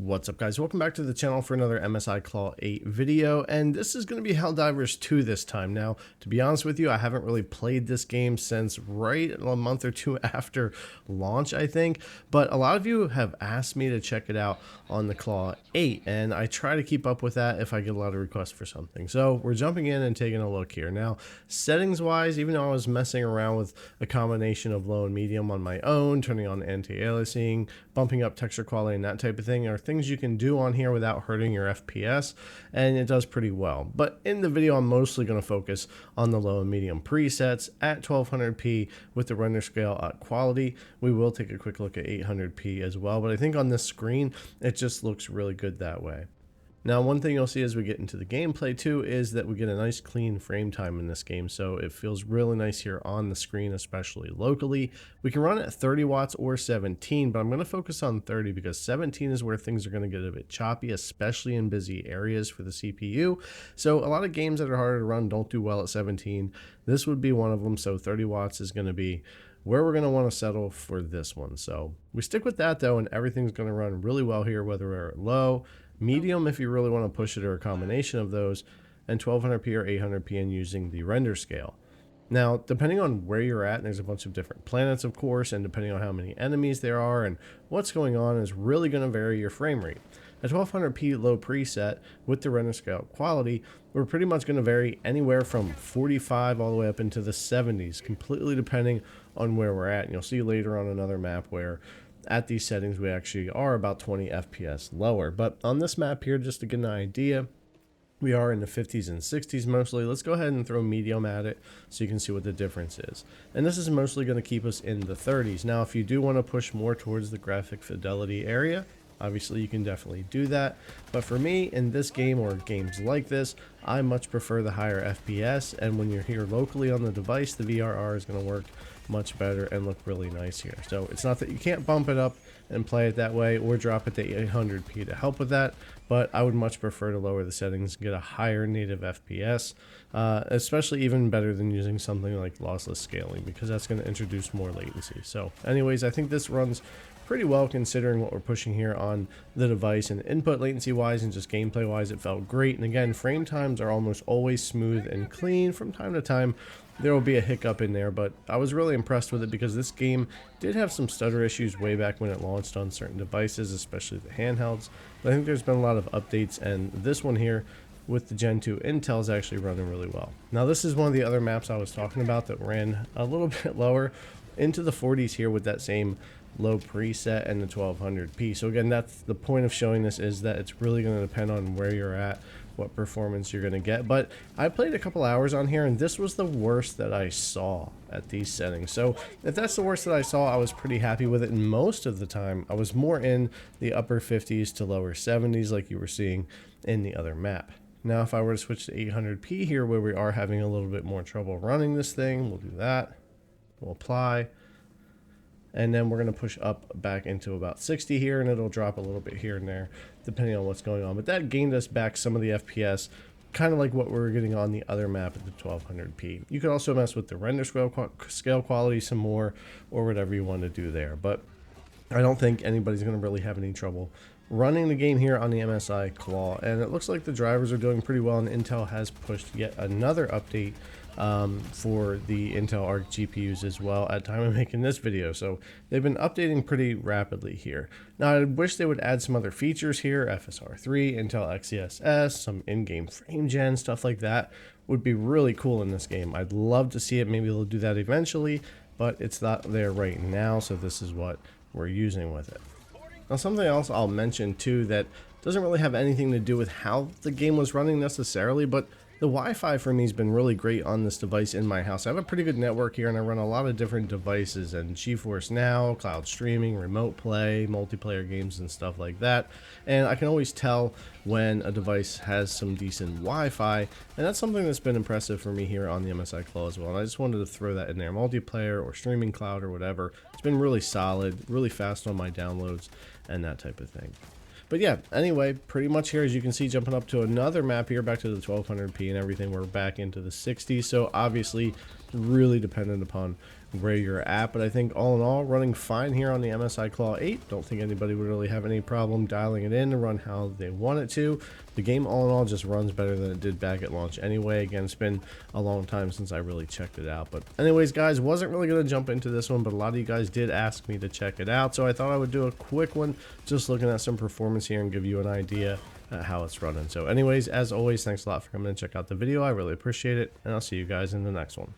What's up, guys? Welcome back to the channel for another MSI Claw 8 video, and this is going to be Helldivers 2 this time. Now, to be honest with you, I haven't really played this game since right a month or two after launch, I think, but a lot of you have asked me to check it out on the Claw 8, and I try to keep up with that if I get a lot of requests for something. So we're jumping in and taking a look here. Now, settings-wise, even though I was messing around with a combination of low and medium on my own, turning on anti-aliasing, bumping up texture quality and that type of thing, are things you can do on here without hurting your FPS, and it does pretty well. But in the video, I'm mostly going to focus on the low and medium presets at 1200p with the render scale at quality. We will take a quick look at 800p as well, but I think on this screen, it just looks really good that way. Now, one thing you'll see as we get into the gameplay too is that we get a nice clean frame time in this game, so it feels really nice here on the screen, especially locally. We can run it at 30 watts or 17, but I'm going to focus on 30 because 17 is where things are going to get a bit choppy, especially in busy areas for the CPU. So a lot of games that are harder to run don't do well at 17. This would be one of them, so 30 watts is going to be where we're going to want to settle for this one. So we stick with that though, and everything's going to run really well here, whether we're at low, medium if you really want to push it, or a combination of those, and 1200p or 800p and using the render scale. Now, depending on where you're at, and there's a bunch of different planets, of course, and depending on how many enemies there are and what's going on is really going to vary your frame rate. At 1200p low preset with the render scale quality, we're pretty much going to vary anywhere from 45 all the way up into the 70s, completely depending on where we're at. And you'll see later on another map where at these settings we actually are about 20 FPS lower. But on this map here, just to get an idea, we are in the 50s and 60s mostly. Let's go ahead and throw medium at it so you can see what the difference is. And this is mostly going to keep us in the 30s. Now, if you do want to push more towards the graphic fidelity area, obviously you can definitely do that. But for me, in this game or games like this, I much prefer the higher FPS. And when you're here locally on the device, the VRR is going to work much better and look really nice here. So it's not that you can't bump it up and play it that way or drop it to 800p to help with that, but I would much prefer to lower the settings and get a higher native FPS, especially even better than using something like lossless scaling, because that's going to introduce more latency. So anyways, I think this runs pretty well considering what we're pushing here on the device, and input latency wise and just gameplay wise it felt great. And again, frame times are almost always smooth and clean. From time to time there will be a hiccup in there, but I was really impressed with it because this game did have some stutter issues way back when it launched on certain devices, especially the handhelds. But I think there's been a lot of updates, and this one here with the Gen 2 Intel is actually running really well. Now, this is one of the other maps I was talking about that ran a little bit lower into the 40s here with that same low preset and the 1200p. So again, that's the point of showing this, is that it's really going to depend on where you're at, what performance you're going to get. But I played a couple hours on here, and this was the worst that I saw at these settings. So if that's the worst that I saw, I was pretty happy with it. And most of the time I was more in the upper 50s to lower 70s like you were seeing in the other map. Now, if I were to switch to 800p here, where we are having a little bit more trouble running this thing, we'll do that. We'll apply. And then we're going to push up back into about 60 here, and it'll drop a little bit here and there depending on what's going on. But that gained us back some of the FPS, kind of like what we were getting on the other map at the 1200p. You could also mess with the render scale quality some more, or whatever you want to do there. But I don't think anybody's going to really have any trouble running the game here on the MSI Claw. And it looks like the drivers are doing pretty well, and Intel has pushed yet another update for the Intel Arc GPUs as well at time of making this video. So they've been updating pretty rapidly here. Now, I wish they would add some other features here. FSR3, Intel XeSS, some in-game frame gen, stuff like that would be really cool in this game. I'd love to see it. Maybe they'll do that eventually, but it's not there right now, so this is what we're using with it. Now, something else I'll mention too that doesn't really have anything to do with how the game was running necessarily, but the Wi-Fi for me has been really great on this device in my house. I have a pretty good network here, and I run a lot of different devices, and GeForce Now, cloud streaming, remote play, multiplayer games, and stuff like that. And I can always tell when a device has some decent Wi-Fi, and that's something that's been impressive for me here on the MSI Claw as well. And I just wanted to throw that in there. Multiplayer or streaming cloud or whatever, it's been really solid, really fast on my downloads, and that type of thing. But yeah, anyway, pretty much here, as you can see, jumping up to another map here, back to the 1200p and everything, we're back into the 60s. So obviously really dependent upon where you're at, but I think all in all, running fine here on the MSI Claw 8. Don't think anybody would really have any problem dialing it in to run how they want it to. The game all in all just runs better than it did back at launch anyway. Again, it's been a long time since I really checked it out, but anyways guys, wasn't really going to jump into this one, but a lot of you guys did ask me to check it out, so I thought I would do a quick one just looking at some performance here and give you an idea how it's running. So anyways, as always, thanks a lot for coming and check out the video. I really appreciate it, and I'll see you guys in the next one.